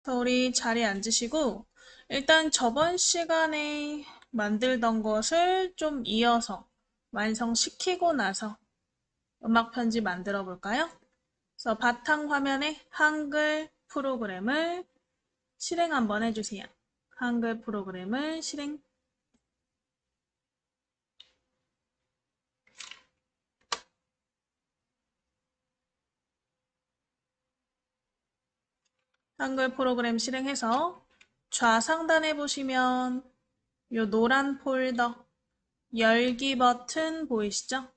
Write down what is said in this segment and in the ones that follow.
그래서 우리 자리에 앉으시고 일단 저번 시간에 만들던 것을 좀 이어서 완성시키고 나서 음악 편지 만들어 볼까요? 그래서 바탕 화면에 한글 프로그램을 실행 한번 해주세요. 한글 프로그램을 실행. 한글 프로그램 실행해서 좌상단에 보시면 요 노란 폴더 열기 버튼 보이시죠?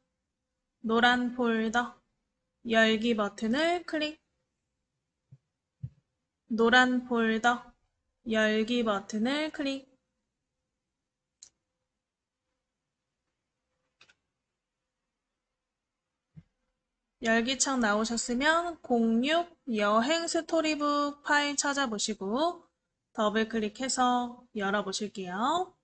노란 폴더 열기 버튼을 클릭. 노란 폴더 열기 버튼을 클릭. 열기창 나오셨으면 06 여행 스토리북 파일 찾아보시고 더블 클릭해서 열어보실게요.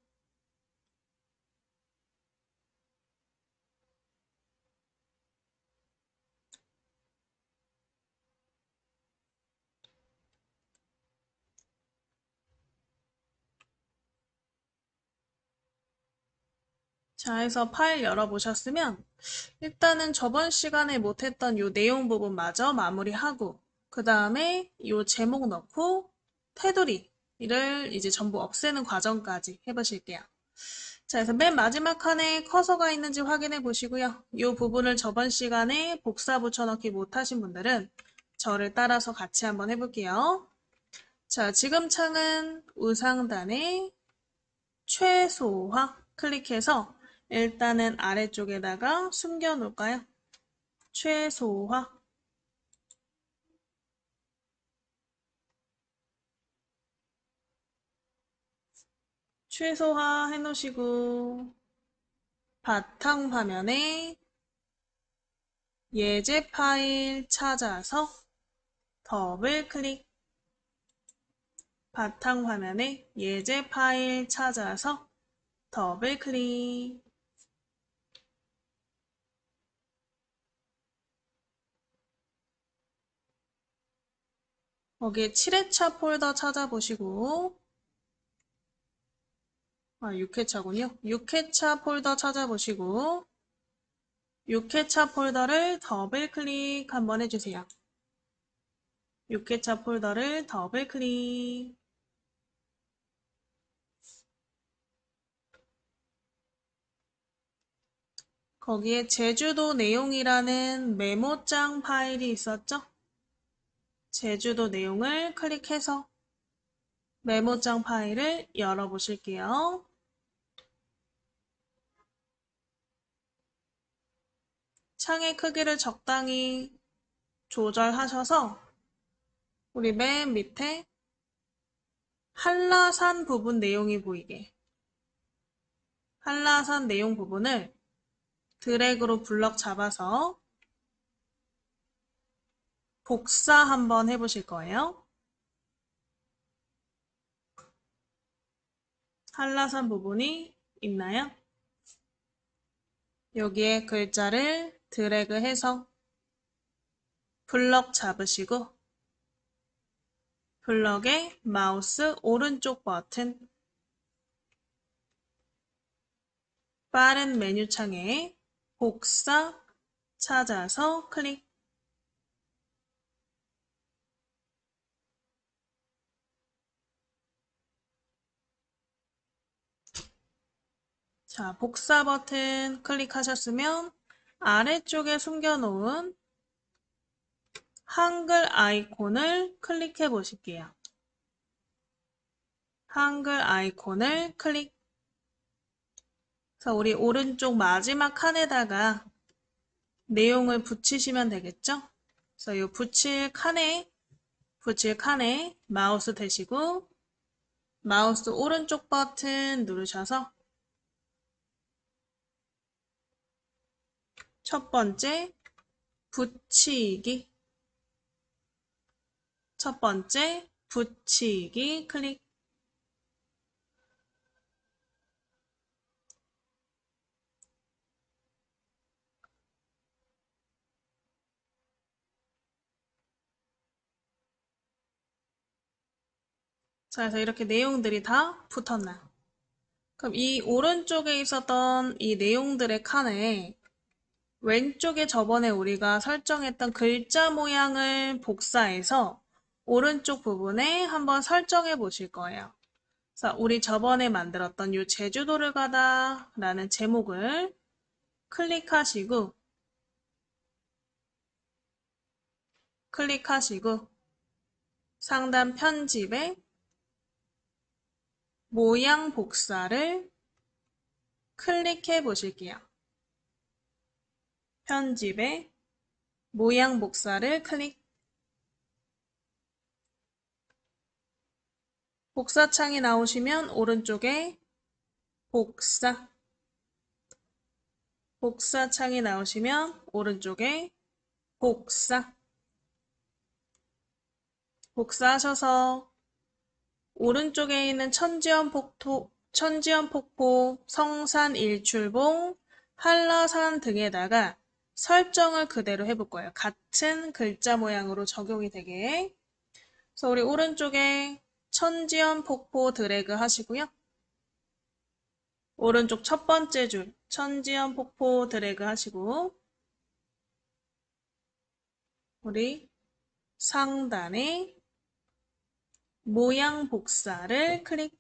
자, 해서 파일 열어보셨으면 일단은 저번 시간에 못했던 요 내용 부분 마저 마무리하고 그 다음에 요 제목 넣고 테두리를 이제 전부 없애는 과정까지 해보실게요. 자, 그래서 맨 마지막 칸에 커서가 있는지 확인해 보시고요. 이 부분을 저번 시간에 복사 붙여넣기 못하신 분들은 저를 따라서 같이 한번 해볼게요. 자, 지금 창은 우상단에 최소화 클릭해서 일단은 아래쪽에다가 숨겨 놓을까요? 최소화. 최소화 해놓으시고 바탕 화면에 예제 파일 찾아서 더블 클릭. 바탕 화면에 예제 파일 찾아서 더블 클릭. 거기에 7회차 폴더 찾아보시고 6회차군요. 6회차 폴더 찾아보시고 6회차 폴더를 더블 클릭 한번 해주세요. 6회차 폴더를 더블 클릭. 거기에 제주도 내용이라는 메모장 파일이 있었죠? 제주도 내용을 클릭해서 메모장 파일을 열어보실게요. 창의 크기를 적당히 조절하셔서 우리 맨 밑에 한라산 부분 내용이 보이게 한라산 내용 부분을 드래그로 블럭 잡아서 복사 한번 해보실 거예요. 한라산 부분이 있나요? 여기에 글자를 드래그해서 블럭 잡으시고 블럭의 마우스 오른쪽 버튼 빠른 메뉴창에 복사 찾아서 클릭. 자, 복사 버튼 클릭하셨으면 아래쪽에 숨겨놓은 한글 아이콘을 클릭해 보실게요. 한글 아이콘을 클릭. 그래서 우리 오른쪽 마지막 칸에다가 내용을 붙이시면 되겠죠? 그래서 이 붙일 칸에 마우스 대시고 마우스 오른쪽 버튼 누르셔서 첫 번째 붙이기, 첫 번째 붙이기 클릭. 자, 그래서 이렇게 내용들이 다 붙었나. 그럼 이 오른쪽에 있었던 이 내용들의 칸에 왼쪽에 저번에 우리가 설정했던 글자 모양을 복사해서 오른쪽 부분에 한번 설정해 보실 거예요. 자, 우리 저번에 만들었던 이 제주도를 가다 라는 제목을 클릭하시고 상단 편집에 모양 복사를 클릭해 보실게요. 편집에 모양 복사를 클릭. 복사창이 나오시면 오른쪽에 복사창이 나오시면 오른쪽에 복사하셔서 오른쪽에 있는 천지연 폭포, 성산 일출봉, 한라산 등에다가 설정을 그대로 해볼 거예요. 같은 글자 모양으로 적용이 되게. 그래서 우리 오른쪽에 천지연 폭포 드래그 하시고요. 오른쪽 첫 번째 줄 천지연 폭포 드래그 하시고 우리 상단에 모양 복사를 클릭.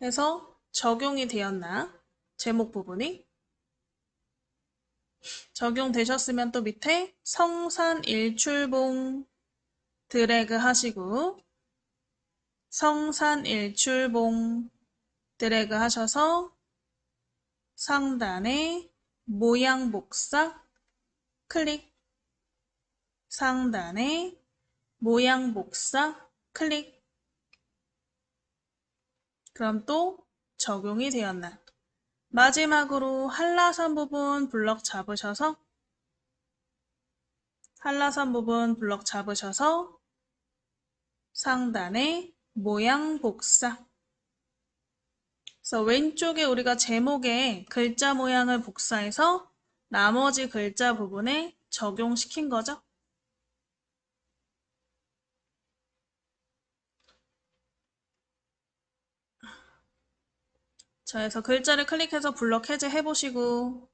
해서 적용이 되었나? 제목 부분이 적용되셨으면 또 밑에 성산 일출봉 드래그 하시고 성산 일출봉 드래그 하셔서 상단에 모양 복사 클릭. 상단에 모양 복사 클릭. 그럼 또 적용이 되었나? 마지막으로 한라산 부분 블럭 잡으셔서 상단에 모양 복사. 그래서 왼쪽에 우리가 제목에 글자 모양을 복사해서 나머지 글자 부분에 적용시킨 거죠. 자, 그래서 글자를 클릭해서 블럭 해제 해보시고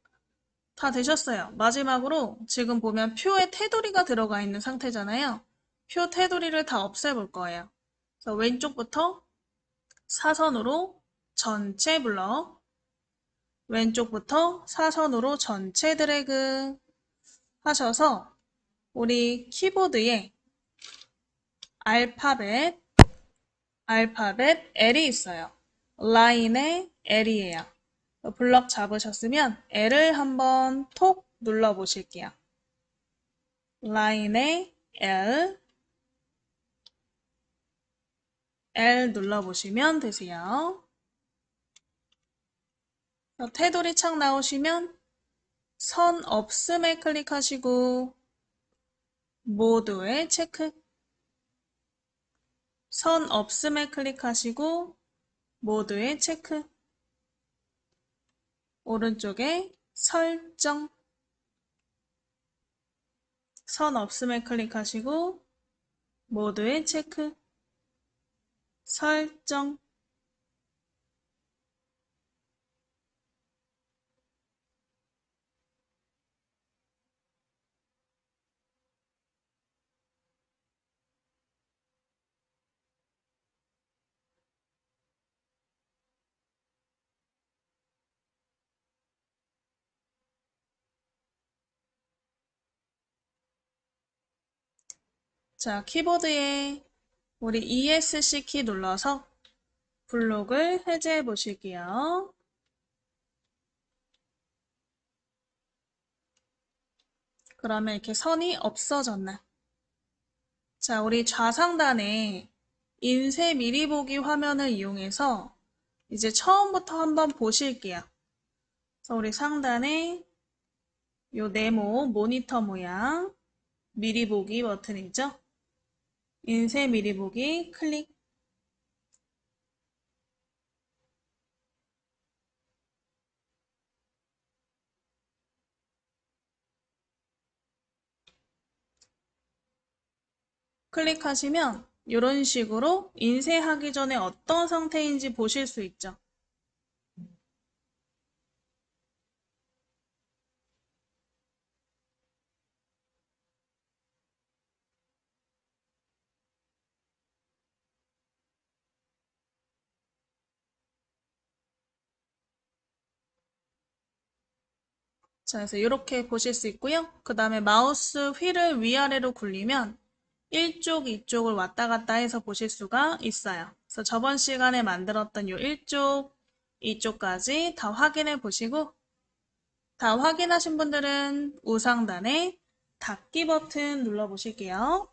다 되셨어요. 마지막으로 지금 보면 표에 테두리가 들어가 있는 상태잖아요. 표 테두리를 다 없애볼 거예요. 그래서 왼쪽부터 사선으로 전체 블럭, 왼쪽부터 사선으로 전체 드래그 하셔서 우리 키보드에 알파벳 L이 있어요. 라인에 L이에요. 블럭 잡으셨으면 L을 한번 톡 눌러 보실게요. 라인에 L 눌러 보시면 되세요. 테두리 창 나오시면 선 없음에 클릭하시고 모두에 체크. 선 없음에 클릭하시고 모두에 체크. 오른쪽에 설정. 선 없음에 클릭하시고 모두에 체크. 설정. 자, 키보드에 우리 ESC 키 눌러서 블록을 해제해 보실게요. 그러면 이렇게 선이 없어졌나? 자, 우리 좌상단에 인쇄 미리 보기 화면을 이용해서 이제 처음부터 한번 보실게요. 그래서 우리 상단에 요 네모 모니터 모양 미리 보기 버튼이죠. 인쇄 미리 보기 클릭. 클릭하시면 이런 식으로 인쇄하기 전에 어떤 상태인지 보실 수 있죠. 자, 그래서 이렇게 보실 수 있고요. 그 다음에 마우스 휠을 위아래로 굴리면 일쪽, 이쪽을 왔다 갔다 해서 보실 수가 있어요. 그래서 저번 시간에 만들었던 이 일쪽, 이쪽까지 다 확인해 보시고 다 확인하신 분들은 우상단에 닫기 버튼 눌러보실게요.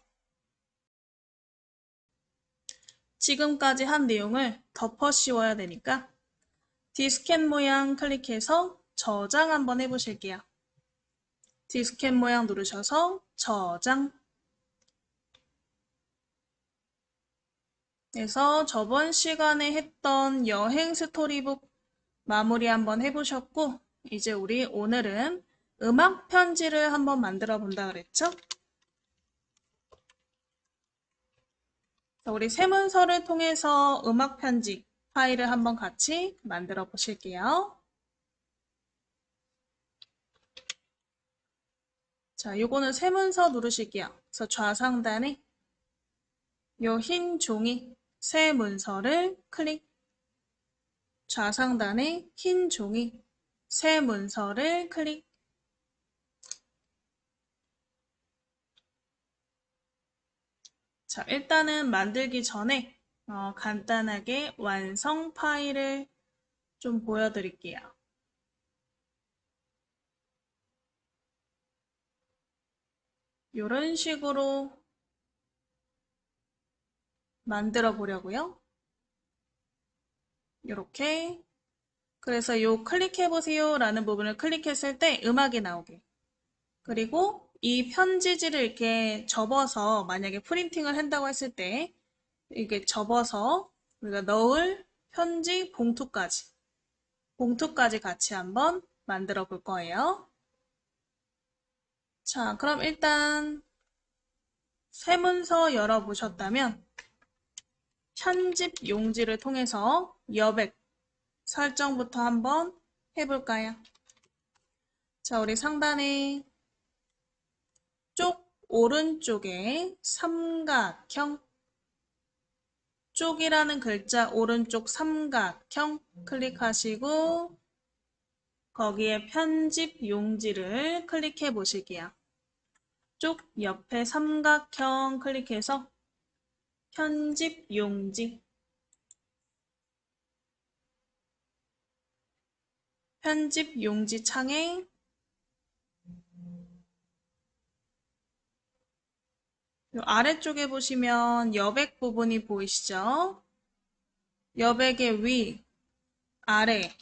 지금까지 한 내용을 덮어 씌워야 되니까 디스켓 모양 클릭해서 저장 한번 해보실게요. 디스켓 모양 누르셔서 저장. 그래서 저번 시간에 했던 여행 스토리북 마무리 한번 해보셨고 이제 우리 오늘은 음악 편지를 한번 만들어 본다 그랬죠? 우리 세문서를 통해서 음악 편지 파일을 한번 같이 만들어 보실게요. 자, 요거는 세문서 누르실게요. 그래서 좌상단에 요 흰 종이 새 문서를 클릭. 좌상단에 흰 종이 새 문서를 클릭. 자, 일단은 만들기 전에 간단하게 완성 파일을 좀 보여드릴게요. 이런 식으로 만들어 보려고요. 이렇게. 그래서 요 클릭해 보세요 라는 부분을 클릭했을 때 음악이 나오게. 그리고 이 편지지를 이렇게 접어서 만약에 프린팅을 한다고 했을 때 이게 접어서 우리가 넣을 편지 봉투까지 같이 한번 만들어 볼 거예요. 자, 그럼 일단 세문서 열어보셨다면 편집 용지를 통해서 여백 설정부터 한번 해볼까요? 자, 우리 상단에 오른쪽에 삼각형 쪽이라는 글자 오른쪽 삼각형 클릭하시고 거기에 편집 용지를 클릭해 보실게요. 쪽 옆에 삼각형 클릭해서 편집 용지 편집 용지 창에 아래쪽에 보시면 여백 부분이 보이시죠? 여백의 위, 아래,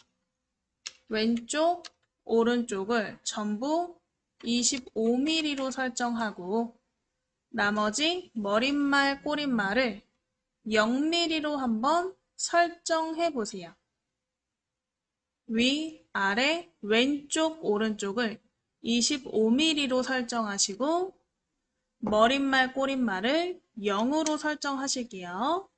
왼쪽, 오른쪽을 전부 25mm로 설정하고 나머지 머릿말, 꼬릿말을 0mm로 한번 설정해 보세요. 위, 아래, 왼쪽, 오른쪽을 25mm로 설정하시고 머릿말, 꼬릿말을 0으로 설정하실게요.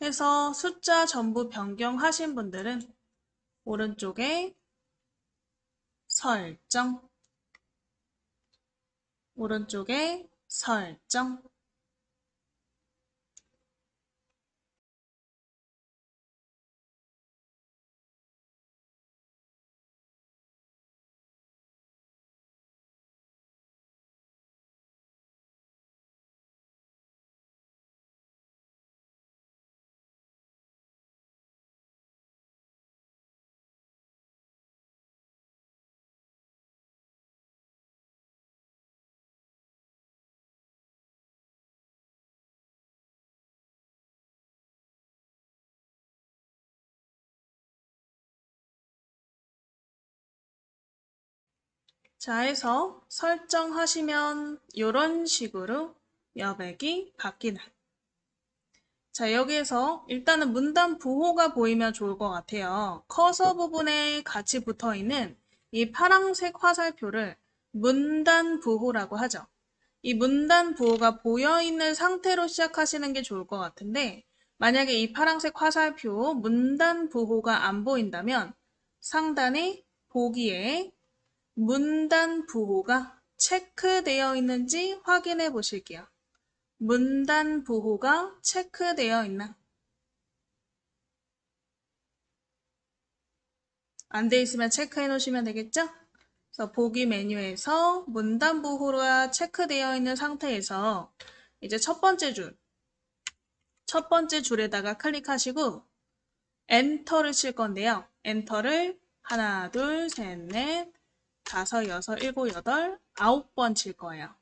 해서 숫자 전부 변경하신 분들은 오른쪽에 설정, 오른쪽에 설정. 자, 해서 설정하시면 이런 식으로 여백이 바뀌는. 자, 여기에서 일단은 문단 부호가 보이면 좋을 것 같아요. 커서 부분에 같이 붙어 있는 이 파란색 화살표를 문단부호라고 하죠. 이 문단부호가 보여있는 상태로 시작하시는 게 좋을 것 같은데 만약에 이 파란색 화살표 문단부호가 안 보인다면 상단에 보기에 문단부호가 체크되어 있는지 확인해 보실게요. 문단부호가 체크되어 있나? 안 돼 있으면 체크해 놓으시면 되겠죠? 그래서 보기 메뉴에서 문단부호가 체크되어 있는 상태에서 이제 첫 번째 줄에다가 클릭하시고 엔터를 칠 건데요. 엔터를 하나, 둘, 셋, 넷, 다섯, 여섯, 일곱, 여덟, 9번 칠 거예요.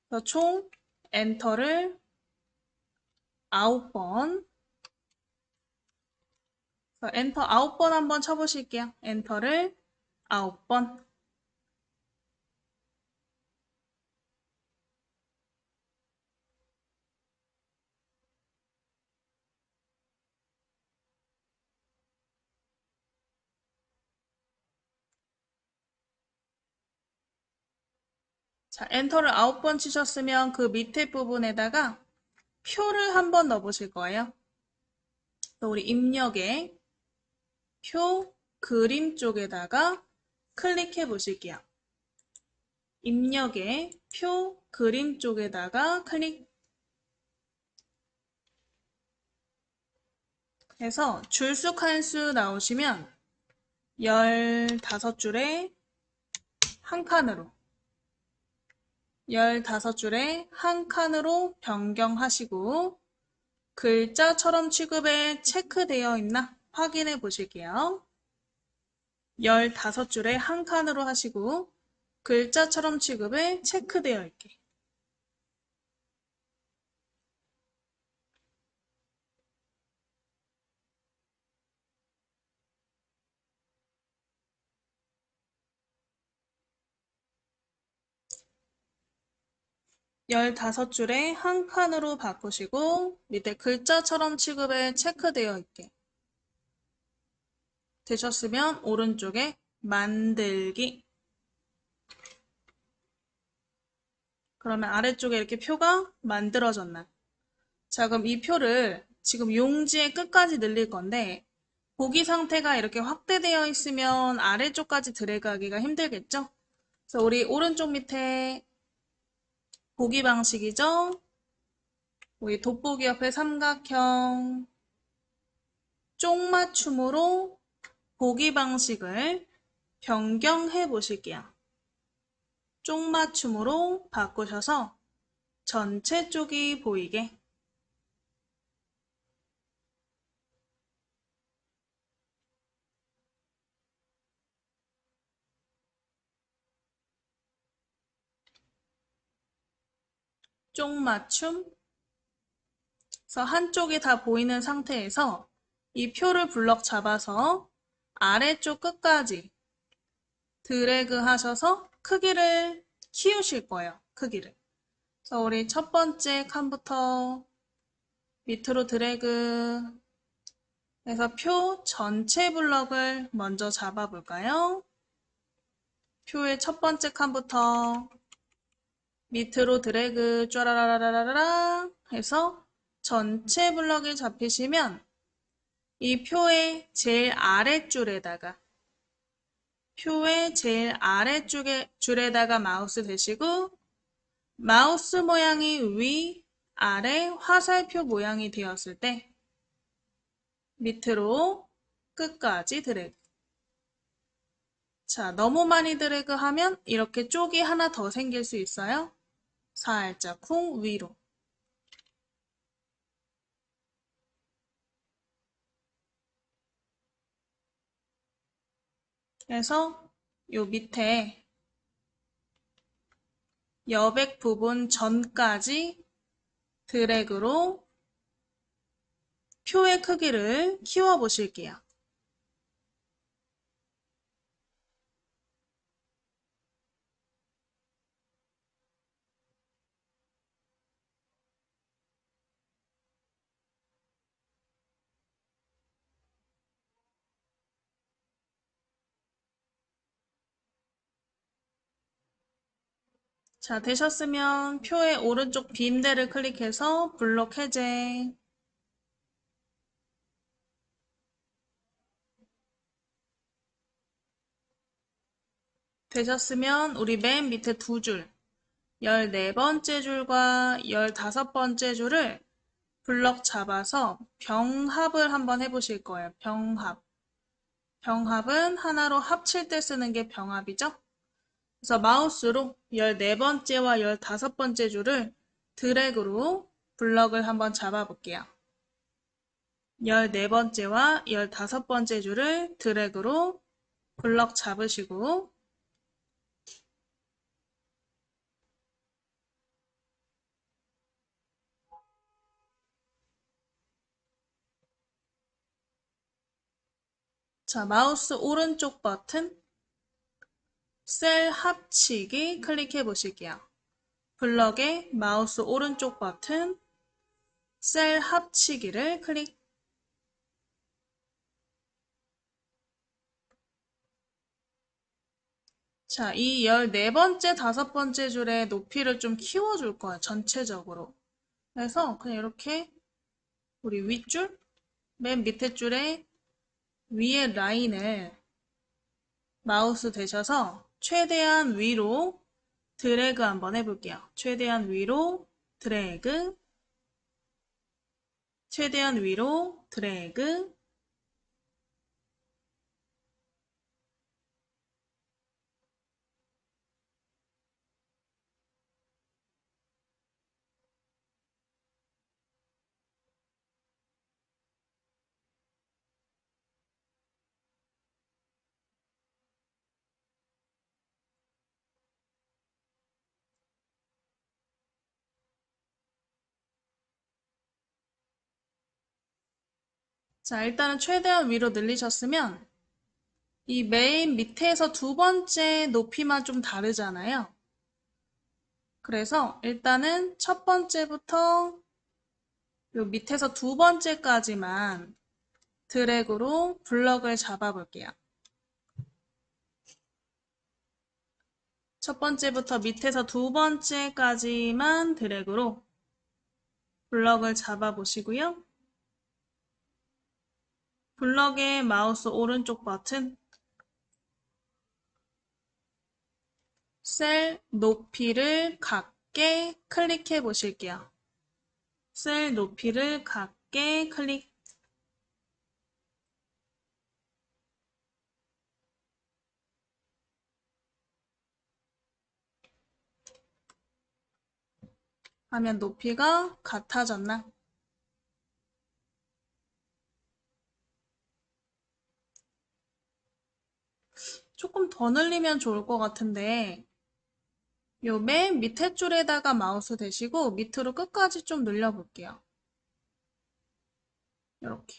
그래서 총 엔터를 9번. 엔터 9번 한번 쳐보실게요. 엔터를 9번. 자, 엔터를 9번 치셨으면 그 밑에 부분에다가 표를 한번 넣어보실 거예요. 또 우리 입력에 표 그림 쪽에다가 클릭해 보실게요. 입력에 표 그림 쪽에다가 클릭해서 줄수 칸수 나오시면 15줄에 한 칸으로 15줄에 한 칸으로 변경하시고 글자처럼 취급에 체크되어 있나 확인해 보실게요. 15줄에 한 칸으로 하시고 글자처럼 취급에 체크되어 있게. 열다섯 줄에 한 칸으로 바꾸시고 밑에 글자처럼 취급에 체크되어 있게 되셨으면 오른쪽에 만들기. 그러면 아래쪽에 이렇게 표가 만들어졌나? 자, 그럼 이 표를 지금 용지의 끝까지 늘릴 건데 보기 상태가 이렇게 확대되어 있으면 아래쪽까지 드래그하기가 힘들겠죠? 그래서 우리 오른쪽 밑에 보기 방식이죠? 우리 돋보기 옆에 삼각형 쪽맞춤으로 보기 방식을 변경해 보실게요. 쪽맞춤으로 바꾸셔서 전체 쪽이 보이게. 쪽맞춤. 그래서 한쪽이 다 보이는 상태에서 이 표를 블럭 잡아서 아래쪽 끝까지 드래그 하셔서 크기를 키우실 거예요. 크기를. 그래서 우리 첫 번째 칸부터 밑으로 드래그 해서 표 전체 블럭을 먼저 잡아 볼까요? 표의 첫 번째 칸부터 밑으로 드래그 쫘라라라라라 해서 전체 블럭이 잡히시면 이 표의 제일 아랫줄에다가 줄에다가 마우스 대시고 마우스 모양이 위, 아래 화살표 모양이 되었을 때 밑으로 끝까지 드래그. 자, 너무 많이 드래그 하면 이렇게 쪽이 하나 더 생길 수 있어요. 살짝 쿵 위로. 그래서 요 밑에 여백 부분 전까지 드래그로 표의 크기를 키워 보실게요. 자, 되셨으면 표의 오른쪽 빈대를 클릭해서 블록 해제. 되셨으면 우리 맨 밑에 두 줄, 14번째 줄과 15번째 줄을 블럭 잡아서 병합을 한번 해보실 거예요. 병합. 병합은 하나로 합칠 때 쓰는 게 병합이죠. 그래서 마우스로 14번째와 15번째 줄을 드래그로 블럭을 한번 잡아볼게요. 14번째와 15번째 줄을 드래그로 블럭 잡으시고 자, 마우스 오른쪽 버튼 셀 합치기 클릭해 보실게요. 블럭의 마우스 오른쪽 버튼 셀 합치기를 클릭. 자, 이 14번째, 5번째 줄의 높이를 좀 키워줄 거예요. 전체적으로. 그래서 그냥 이렇게 우리 윗줄, 맨 밑에 줄에 위에 라인을 마우스 대셔서 최대한 위로 드래그 한번 해볼게요. 최대한 위로 드래그, 최대한 위로 드래그. 자, 일단은 최대한 위로 늘리셨으면 이 메인 밑에서 두 번째 높이만 좀 다르잖아요. 그래서 일단은 첫 번째부터 요 밑에서 두 번째까지만 드래그로 블럭을 잡아볼게요. 첫 번째부터 밑에서 두 번째까지만 드래그로 블럭을 잡아보시고요. 블럭의 마우스 오른쪽 버튼 셀 높이를 같게 클릭해 보실게요. 셀 높이를 같게 클릭. 하면 높이가 같아졌나? 조금 더 늘리면 좋을 것 같은데 요 맨 밑에 줄에다가 마우스 대시고 밑으로 끝까지 좀 늘려볼게요. 이렇게.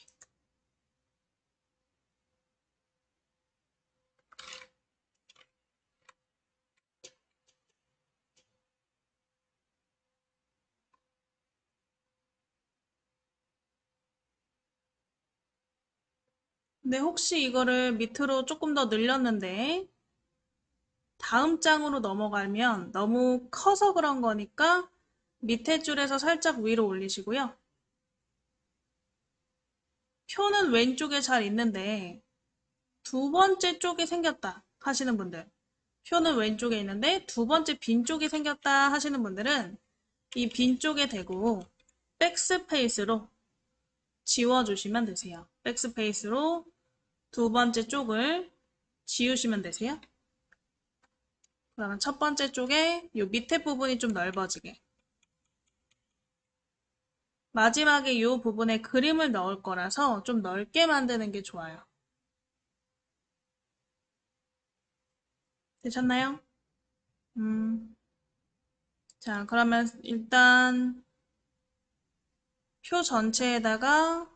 근데 혹시 이거를 밑으로 조금 더 늘렸는데 다음 장으로 넘어가면 너무 커서 그런 거니까 밑에 줄에서 살짝 위로 올리시고요. 표는 왼쪽에 잘 있는데 두 번째 쪽이 생겼다 하시는 분들, 표는 왼쪽에 있는데 두 번째 빈 쪽이 생겼다 하시는 분들은 이 빈 쪽에 대고 백스페이스로 지워주시면 되세요. 백스페이스로 두 번째 쪽을 지우시면 되세요. 그러면 첫 번째 쪽에 이 밑에 부분이 좀 넓어지게. 마지막에 이 부분에 그림을 넣을 거라서 좀 넓게 만드는 게 좋아요. 되셨나요? 자, 그러면 일단 표 전체에다가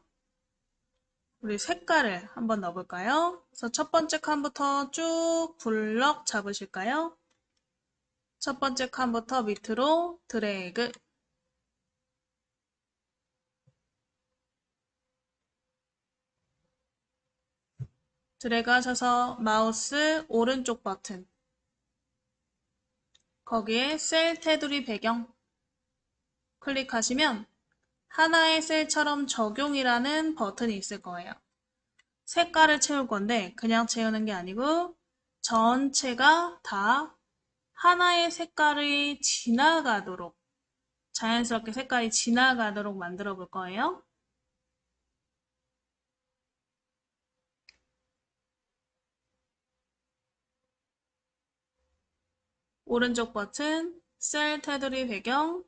우리 색깔을 한번 넣어볼까요? 그래서 첫 번째 칸부터 쭉 블럭 잡으실까요? 첫 번째 칸부터 밑으로 드래그. 드래그 하셔서 마우스 오른쪽 버튼 거기에 셀 테두리 배경 클릭하시면 하나의 셀처럼 적용이라는 버튼이 있을 거예요. 색깔을 채울 건데 그냥 채우는 게 아니고 전체가 다 하나의 색깔이 지나가도록 자연스럽게 색깔이 지나가도록 만들어 볼 거예요. 오른쪽 버튼 셀 테두리 배경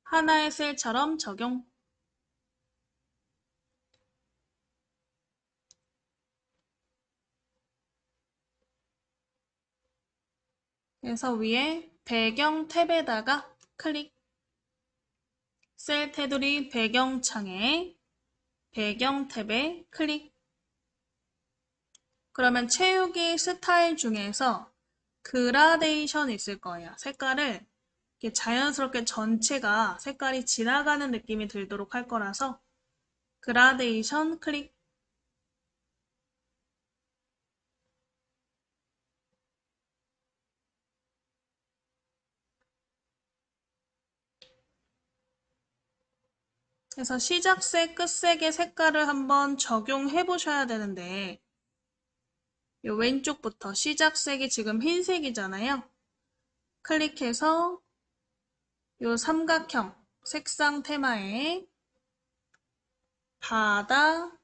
하나의 셀처럼 적용. 그래서 위에 배경 탭에다가 클릭. 셀 테두리 배경창에 배경 탭에 클릭. 그러면 채우기 스타일 중에서 그라데이션이 있을 거예요. 색깔을 이렇게 자연스럽게 전체가 색깔이 지나가는 느낌이 들도록 할 거라서 그라데이션 클릭. 그래서 시작색, 끝색의 색깔을 한번 적용해 보셔야 되는데 이 왼쪽부터 시작색이 지금 흰색이잖아요. 클릭해서 이 삼각형 색상 테마에 바다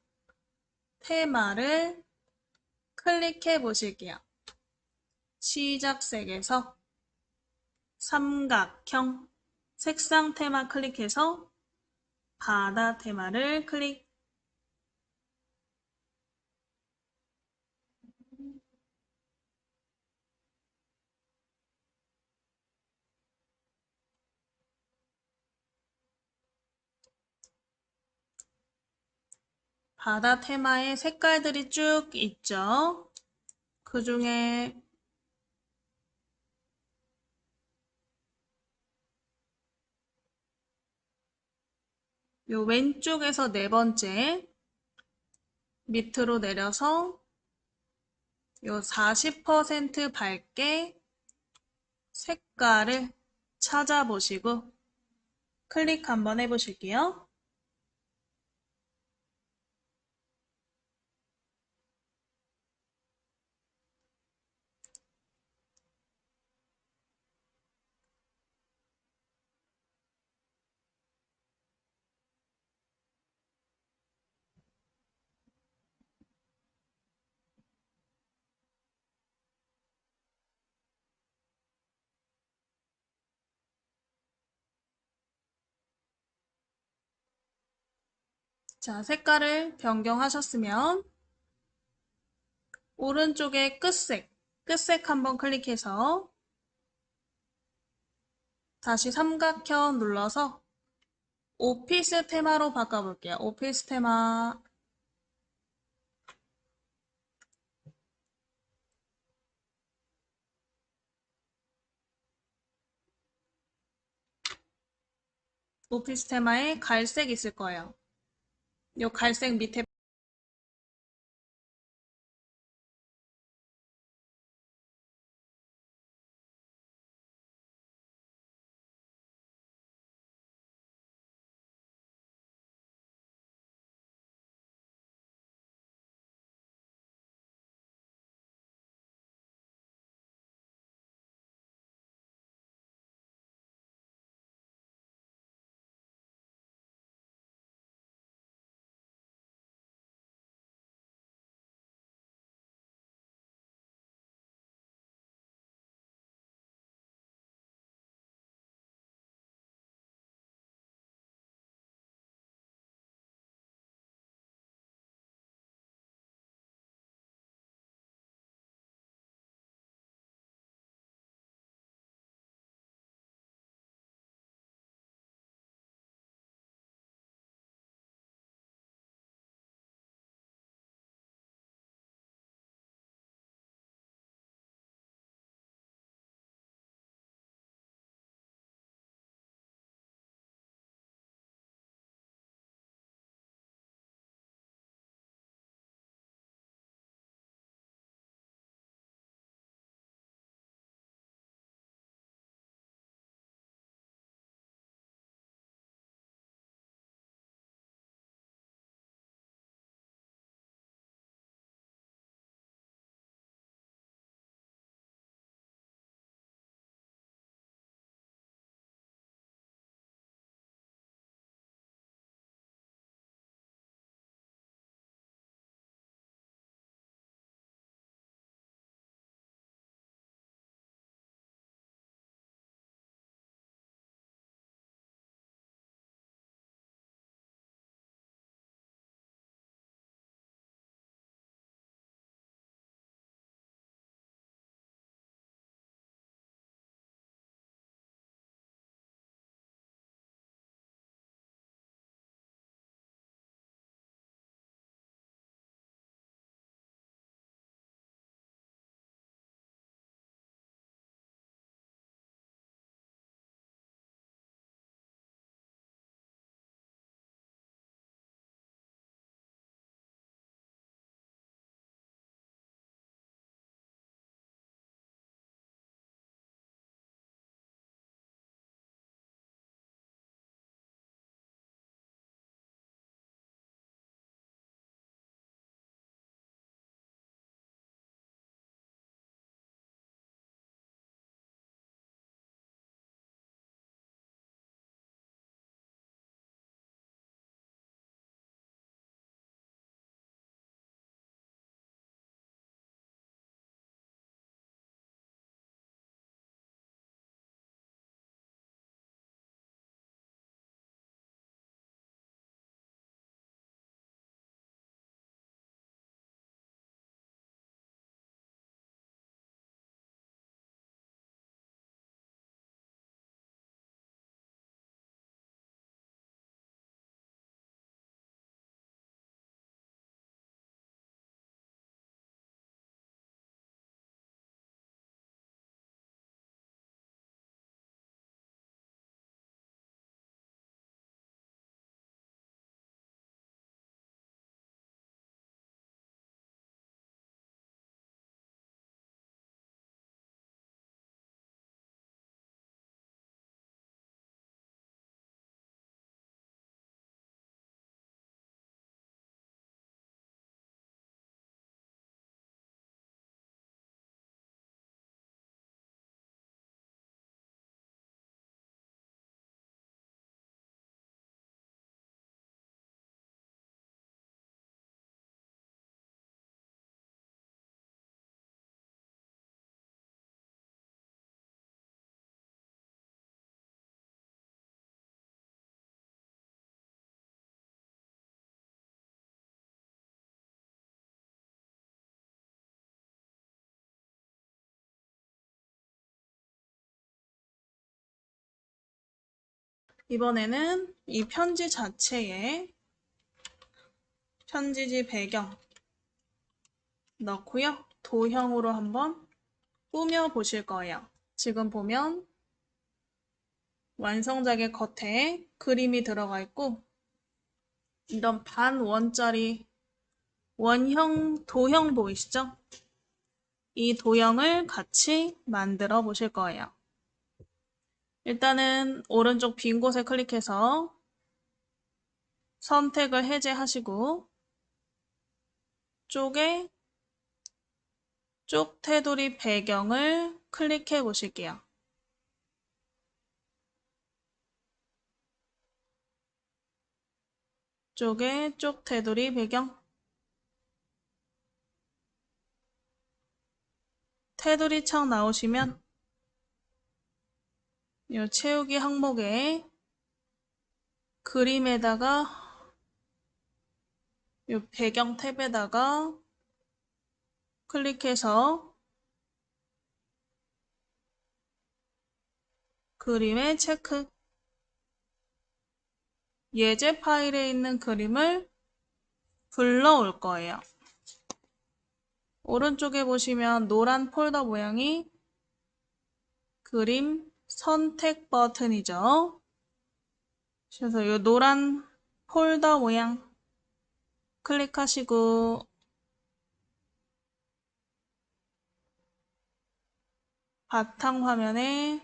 테마를 클릭해 보실게요. 시작색에서 삼각형 색상 테마 클릭해서 바다 테마를 클릭. 바다 테마의 색깔들이 쭉 있죠. 그 중에 요 왼쪽에서 네 번째 밑으로 내려서 요 40% 밝게 색깔을 찾아보시고 클릭 한번 해보실게요. 자, 색깔을 변경하셨으면 오른쪽에 끝색 한번 클릭해서 다시 삼각형 눌러서 오피스 테마로 바꿔볼게요. 오피스 테마. 오피스 테마에 갈색 있을 거예요. 이 갈색 밑에 이번에는 이 편지 자체에 편지지 배경 넣고요. 도형으로 한번 꾸며 보실 거예요. 지금 보면 완성작의 겉에 그림이 들어가 있고 이런 반원짜리 원형 도형 보이시죠? 이 도형을 같이 만들어 보실 거예요. 일단은 오른쪽 빈 곳에 클릭해서 선택을 해제하시고 쪽에 쪽 테두리 배경을 클릭해 보실게요. 쪽에 쪽 테두리 배경 테두리 창 나오시면 이 채우기 항목에 그림에다가 이 배경 탭에다가 클릭해서 그림에 체크. 예제 파일에 있는 그림을 불러올 거예요. 오른쪽에 보시면 노란 폴더 모양이 그림 선택 버튼이죠. 그래서 이 노란 폴더 모양 클릭하시고 바탕 화면에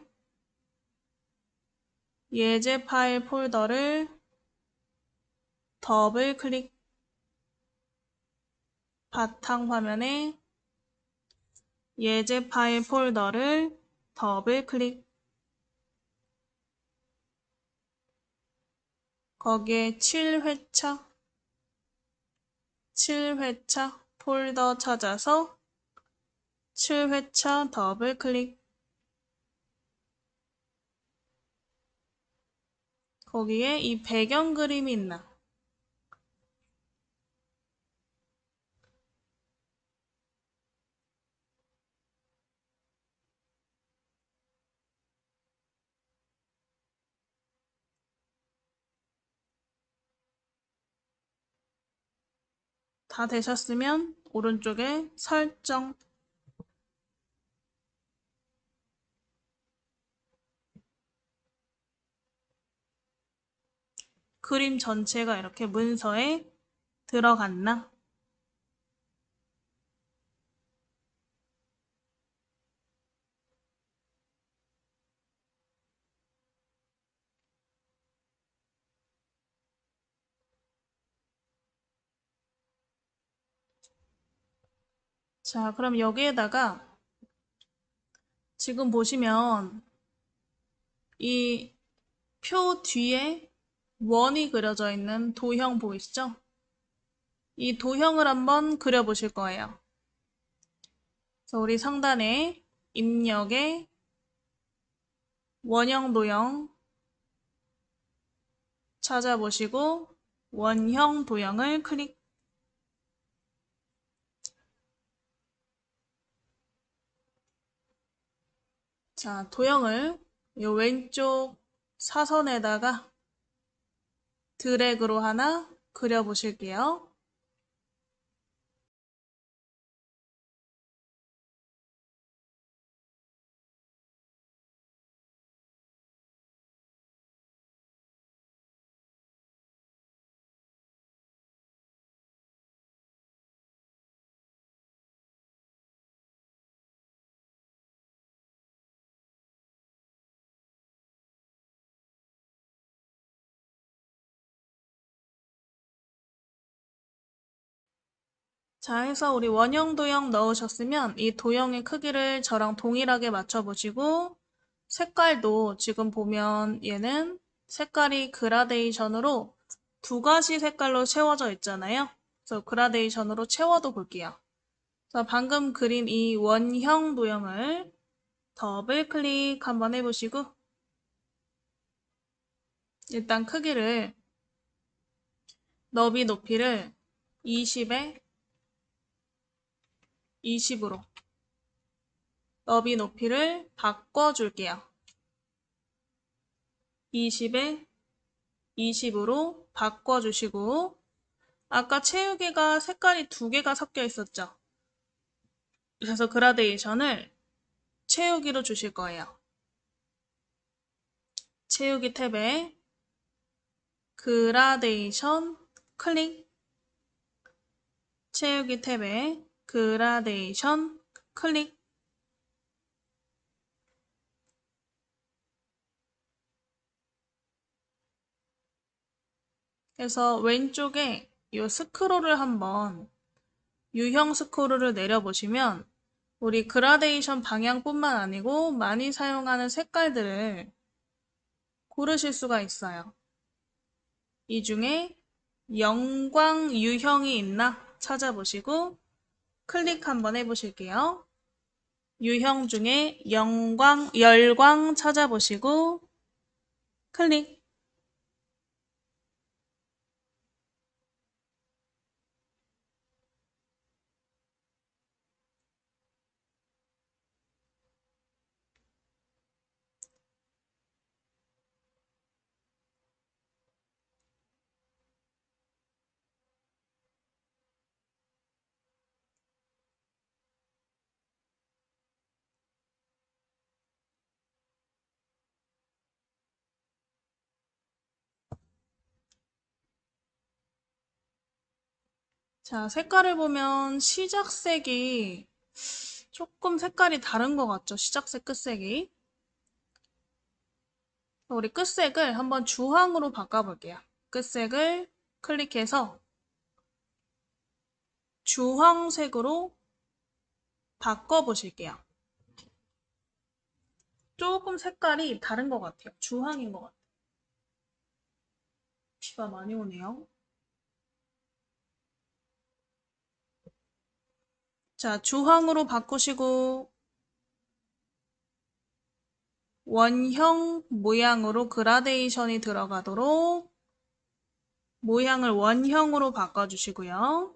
예제 파일 폴더를 더블 클릭. 바탕 화면에 예제 파일 폴더를 더블 클릭. 거기에 7회차 폴더 찾아서 7회차 더블 클릭. 거기에 이 배경 그림이 있나? 다 되셨으면 오른쪽에 설정 그림 전체가 이렇게 문서에 들어갔나? 자, 그럼 여기에다가 지금 보시면 이 표 뒤에 원이 그려져 있는 도형 보이시죠? 이 도형을 한번 그려보실 거예요. 그래서 우리 상단에 입력에 원형 도형 찾아보시고 원형 도형을 클릭. 자, 도형을 이 왼쪽 사선에다가 드래그로 하나 그려보실게요. 자, 해서 우리 원형 도형 넣으셨으면 이 도형의 크기를 저랑 동일하게 맞춰보시고 색깔도 지금 보면 얘는 색깔이 그라데이션으로 두 가지 색깔로 채워져 있잖아요. 그래서 그라데이션으로 채워도 볼게요. 그래서 방금 그린 이 원형 도형을 더블 클릭 한번 해보시고 일단 크기를 너비 높이를 20에 20으로 너비 높이를 바꿔줄게요. 20에 20으로 바꿔주시고, 아까 채우기가 색깔이 두 개가 섞여 있었죠. 그래서 그라데이션을 채우기로 주실 거예요. 채우기 탭에 그라데이션 클릭, 채우기 탭에 그라데이션 클릭. 그래서 왼쪽에 이 스크롤을 한번 유형 스크롤을 내려보시면 우리 그라데이션 방향뿐만 아니고 많이 사용하는 색깔들을 고르실 수가 있어요. 이 중에 영광 유형이 있나 찾아보시고 클릭 한번 해보실게요. 유형 중에 열광 찾아보시고 클릭. 자, 색깔을 보면 시작색이 조금 색깔이 다른 것 같죠? 시작색, 끝색이. 우리 끝색을 한번 주황으로 바꿔볼게요. 끝색을 클릭해서 주황색으로 바꿔보실게요. 조금 색깔이 다른 것 같아요. 주황인 것 같아요. 비가 많이 오네요. 자, 주황으로 바꾸시고 원형 모양으로 그라데이션이 들어가도록 모양을 원형으로 바꿔주시고요.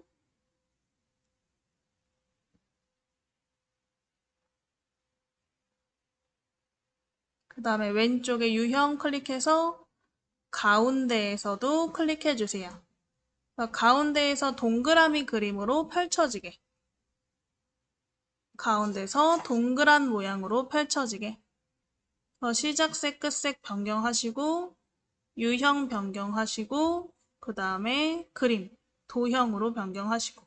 그 다음에 왼쪽에 유형 클릭해서 가운데에서도 클릭해주세요. 가운데에서 동그라미 그림으로 펼쳐지게. 가운데서 동그란 모양으로 펼쳐지게. 시작색, 끝색 변경하시고 유형 변경하시고 그 다음에 그림, 도형으로 변경하시고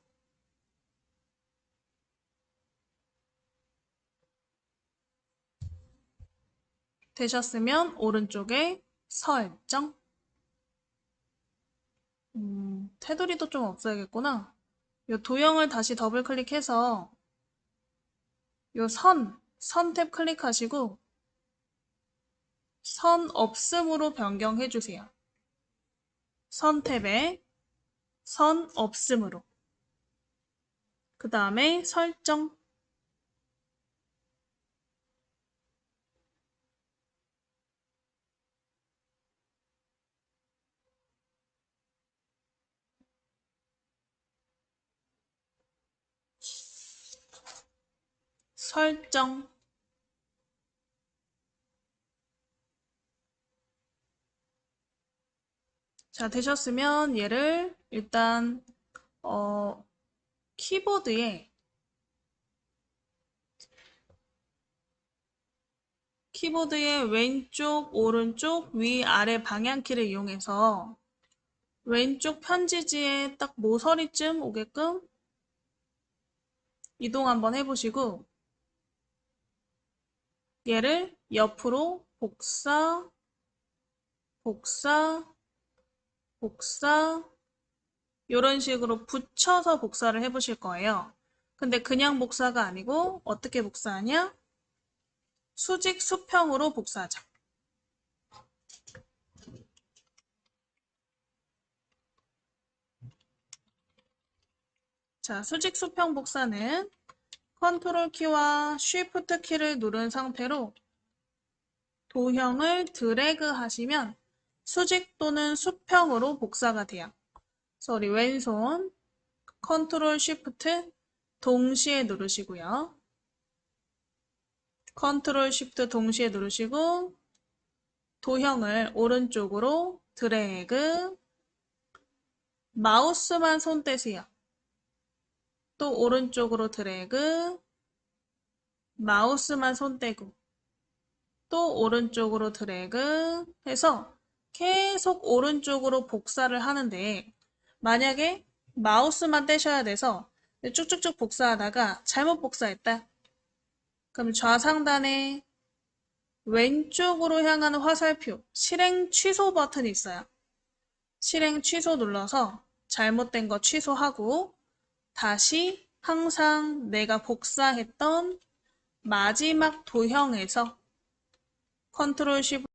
되셨으면 오른쪽에 설정. 테두리도 좀 없어야겠구나. 이 도형을 다시 더블 클릭해서 이 선 탭 클릭하시고 선 없음으로 변경해 주세요. 선 탭에 선 없음으로. 그 다음에 설정. 설정. 자, 되셨으면 얘를 일단 키보드에 왼쪽, 오른쪽, 위, 아래 방향키를 이용해서 왼쪽 편지지에 딱 모서리쯤 오게끔 이동 한번 해보시고 얘를 옆으로 복사, 복사, 복사 이런 식으로 붙여서 복사를 해보실 거예요. 근데 그냥 복사가 아니고 어떻게 복사하냐? 수직 수평으로 복사하자. 자, 수직 수평 복사는 컨트롤 키와 쉬프트 키를 누른 상태로 도형을 드래그 하시면 수직 또는 수평으로 복사가 돼요. 그래서 우리 왼손 컨트롤 쉬프트 동시에 누르시고요. 컨트롤 쉬프트 동시에 누르시고 도형을 오른쪽으로 드래그, 마우스만 손 떼세요. 또 오른쪽으로 드래그, 마우스만 손 떼고, 또 오른쪽으로 드래그 해서 계속 오른쪽으로 복사를 하는데, 만약에 마우스만 떼셔야 돼서 쭉쭉쭉 복사하다가 잘못 복사했다. 그럼 좌상단에 왼쪽으로 향하는 화살표, 실행 취소 버튼이 있어요. 실행 취소 눌러서 잘못된 거 취소하고 다시 항상 내가 복사했던 마지막 도형에서 컨트롤 쉬프트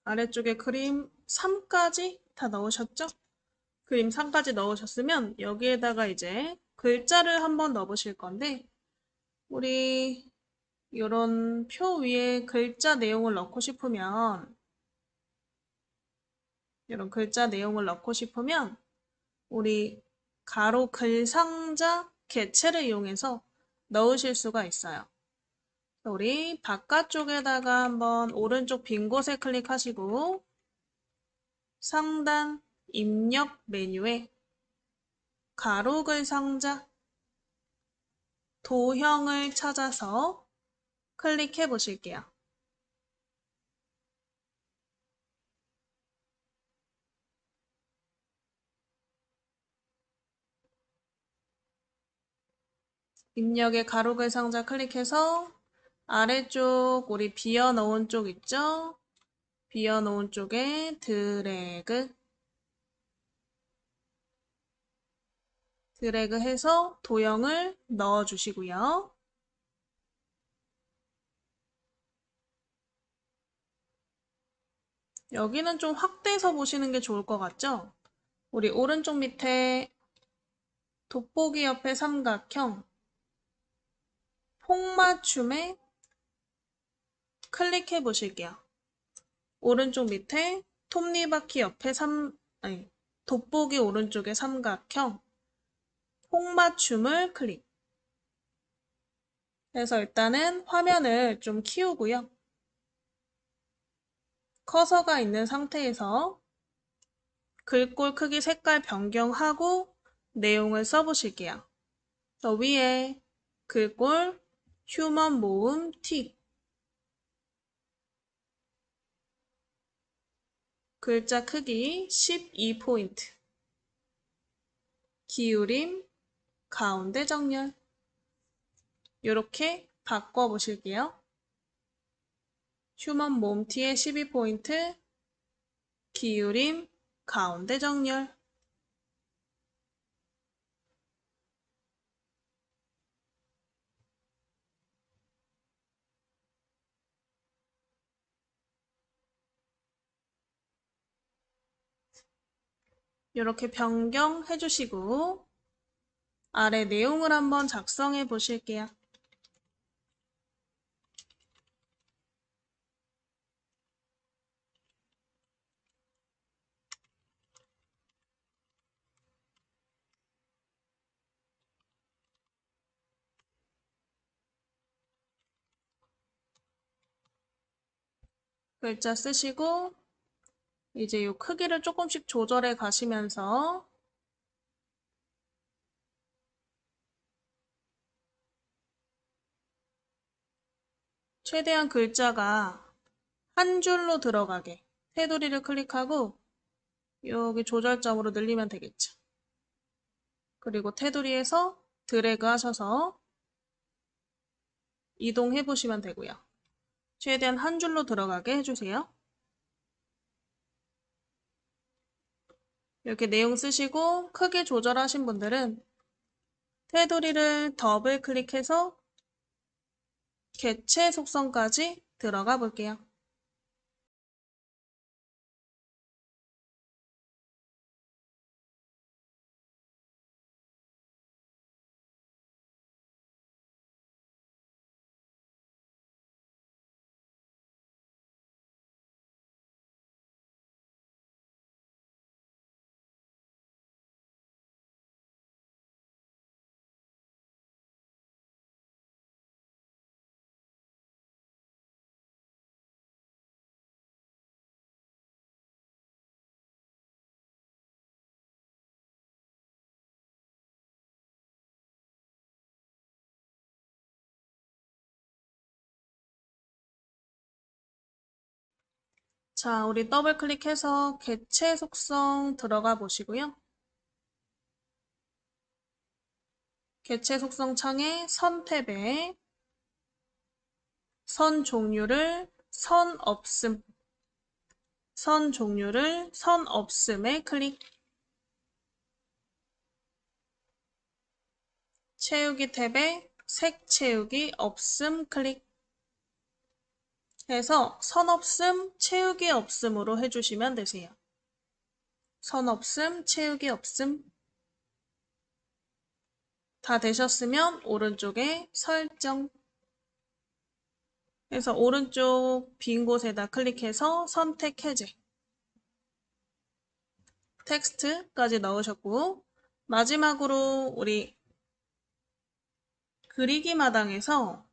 아래쪽에 그림 3까지 다 넣으셨죠? 그림 3까지 넣으셨으면 여기에다가 이제 글자를 한번 넣어보실 건데 우리 이런 표 위에 글자 내용을 넣고 싶으면 이런 글자 내용을 넣고 싶으면 우리 가로 글상자 개체를 이용해서 넣으실 수가 있어요. 우리 바깥쪽에다가 한번 오른쪽 빈 곳에 클릭하시고 상단 입력 메뉴에 가로 글상자 도형을 찾아서 클릭해 보실게요. 입력의 가로글 상자 클릭해서 아래쪽 우리 비어놓은 쪽 있죠? 비어놓은 쪽에 드래그 해서 도형을 넣어주시고요. 여기는 좀 확대해서 보시는 게 좋을 것 같죠? 우리 오른쪽 밑에 돋보기 옆에 삼각형 폭맞춤에 클릭해 보실게요. 오른쪽 밑에 톱니바퀴 옆에 돋보기 오른쪽에 삼각형 폭맞춤을 클릭. 그래서 일단은 화면을 좀 키우고요. 커서가 있는 상태에서 글꼴 크기 색깔 변경하고 내용을 써보실게요. 위에 글꼴 휴먼 모음 T 글자 크기 12포인트 기울임 가운데 정렬 이렇게 바꿔보실게요. 휴먼 모음 T의 12포인트 기울임 가운데 정렬 이렇게 변경해 주시고 아래 내용을 한번 작성해 보실게요. 글자 쓰시고 이제 이 크기를 조금씩 조절해 가시면서 최대한 글자가 한 줄로 들어가게 테두리를 클릭하고 여기 조절점으로 늘리면 되겠죠. 그리고 테두리에서 드래그 하셔서 이동해 보시면 되고요. 최대한 한 줄로 들어가게 해주세요. 이렇게 내용 쓰시고 크기 조절하신 분들은 테두리를 더블 클릭해서 개체 속성까지 들어가 볼게요. 자, 우리 더블 클릭해서 개체 속성 들어가 보시고요. 개체 속성 창에 선 탭에 선 종류를 선 없음에 클릭. 채우기 탭에 색 채우기 없음 클릭. 해서 선 없음, 채우기 없음으로 해주시면 되세요. 선 없음, 채우기 없음. 다 되셨으면 오른쪽에 설정. 그래서 오른쪽 빈 곳에다 클릭해서 선택 해제. 텍스트까지 넣으셨고, 마지막으로 우리 그리기 마당에서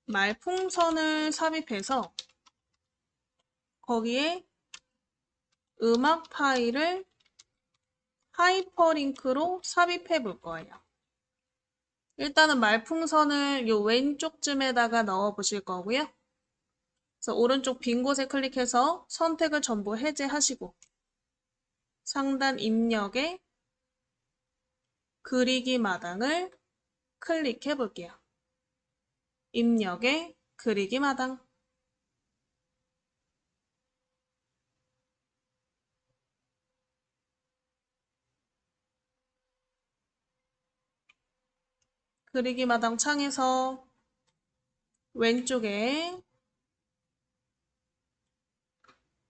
말풍선을 삽입해서 거기에 음악 파일을 하이퍼링크로 삽입해 볼 거예요. 일단은 말풍선을 요 왼쪽쯤에다가 넣어 보실 거고요. 그래서 오른쪽 빈 곳에 클릭해서 선택을 전부 해제하시고 상단 입력에 그리기 마당을 클릭해 볼게요. 입력에 그리기 마당. 그리기 마당 창에서 왼쪽에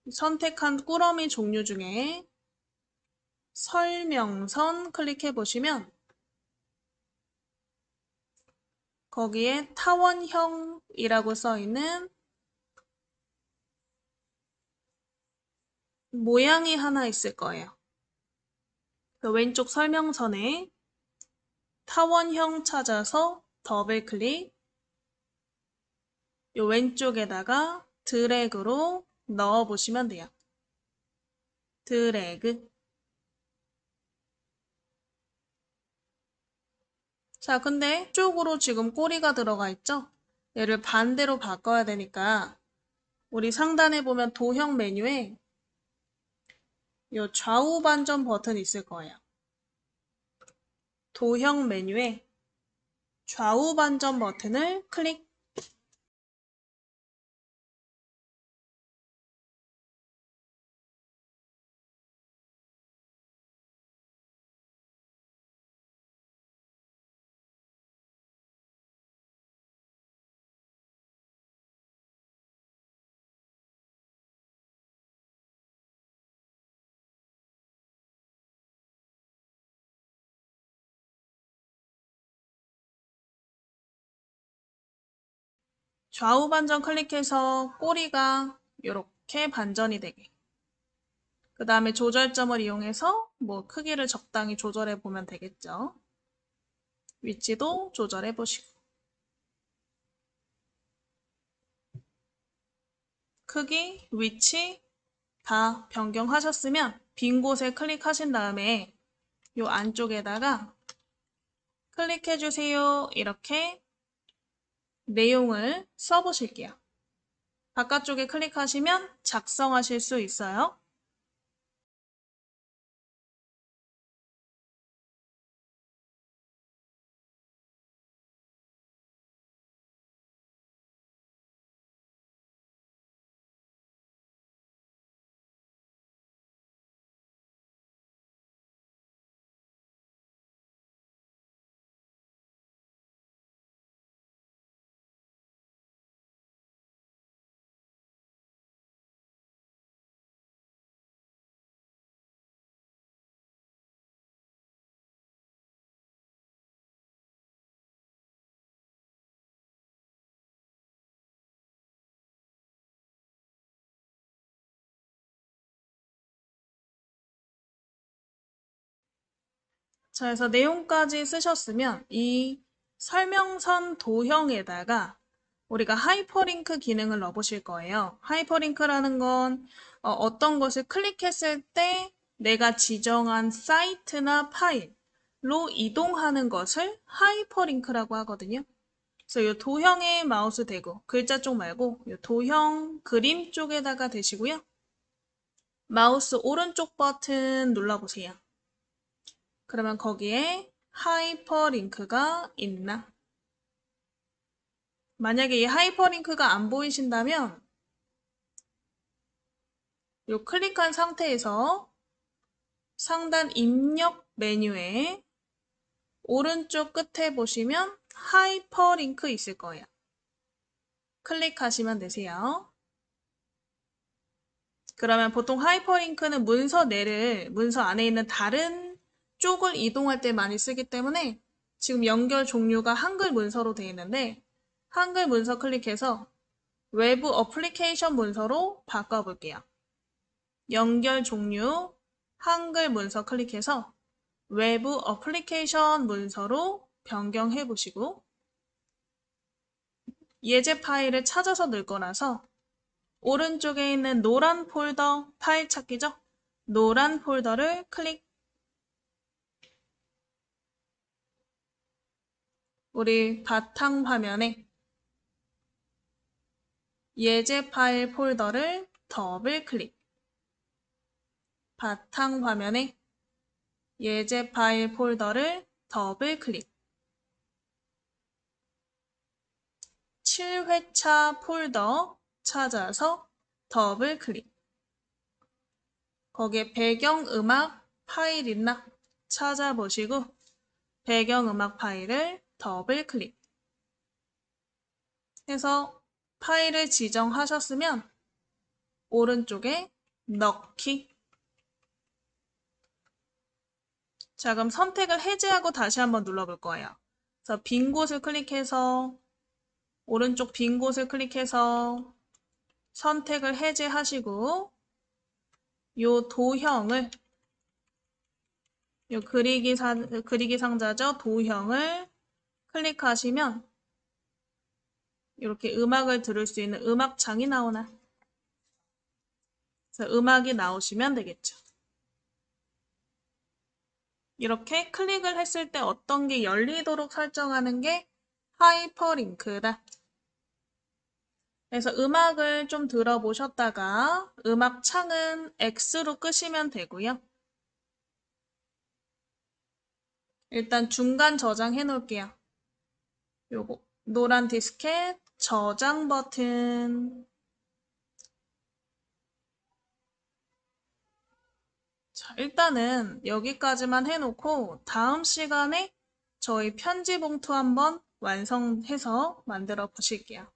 선택한 꾸러미 종류 중에 설명선 클릭해 보시면 거기에 타원형이라고 써 있는 모양이 하나 있을 거예요. 그 왼쪽 설명선에 타원형 찾아서 더블 클릭, 요 왼쪽에다가 드래그로 넣어 보시면 돼요. 드래그. 자, 근데 쪽으로 지금 꼬리가 들어가 있죠? 얘를 반대로 바꿔야 되니까 우리 상단에 보면 도형 메뉴에 요 좌우 반전 버튼 있을 거예요. 도형 메뉴에 좌우 반전 버튼을 클릭. 좌우 반전 클릭해서 꼬리가 이렇게 반전이 되게. 그 다음에 조절점을 이용해서 뭐 크기를 적당히 조절해 보면 되겠죠. 위치도 조절해 보시고. 크기, 위치 다 변경하셨으면 빈 곳에 클릭하신 다음에 이 안쪽에다가 클릭해 주세요. 이렇게 내용을 써보실게요. 바깥쪽에 클릭하시면 작성하실 수 있어요. 자, 그래서 내용까지 쓰셨으면 이 설명선 도형에다가 우리가 하이퍼링크 기능을 넣어보실 거예요. 하이퍼링크라는 건 어떤 것을 클릭했을 때 내가 지정한 사이트나 파일로 이동하는 것을 하이퍼링크라고 하거든요. 그래서 이 도형에 마우스 대고 글자 쪽 말고 이 도형 그림 쪽에다가 대시고요. 마우스 오른쪽 버튼 눌러보세요. 그러면 거기에 하이퍼링크가 있나? 만약에 이 하이퍼링크가 안 보이신다면 이 클릭한 상태에서 상단 입력 메뉴에 오른쪽 끝에 보시면 하이퍼링크 있을 거예요. 클릭하시면 되세요. 그러면 보통 하이퍼링크는 문서 안에 있는 다른 쪽을 이동할 때 많이 쓰기 때문에 지금 연결 종류가 한글 문서로 되어 있는데 한글 문서 클릭해서 외부 어플리케이션 문서로 바꿔볼게요. 연결 종류 한글 문서 클릭해서 외부 어플리케이션 문서로 변경해 보시고 예제 파일을 찾아서 넣을 거라서 오른쪽에 있는 노란 폴더 파일 찾기죠? 노란 폴더를 클릭. 우리 바탕 화면에 예제 파일 폴더를 더블 클릭. 바탕 화면에 예제 파일 폴더를 더블 클릭. 7회차 폴더 찾아서 더블 클릭. 거기에 배경음악 파일 있나 찾아보시고 배경음악 파일을 더블 클릭 해서 파일을 지정하셨으면 오른쪽에 넣기. 자, 그럼 선택을 해제하고 다시 한번 눌러볼 거예요. 그래서 빈 곳을 클릭해서 오른쪽 빈 곳을 클릭해서 선택을 해제하시고 요 도형을 요 그리기 상자죠. 도형을 클릭하시면 이렇게 음악을 들을 수 있는 음악창이 나오나. 그래서 음악이 나오시면 되겠죠. 이렇게 클릭을 했을 때 어떤 게 열리도록 설정하는 게 하이퍼링크다. 그래서 음악을 좀 들어보셨다가 음악 창은 X로 끄시면 되고요. 일단 중간 저장해 놓을게요. 요거 노란 디스켓 저장 버튼. 자, 일단은 여기까지만 해놓고 다음 시간에 저희 편지 봉투 한번 완성해서 만들어 보실게요.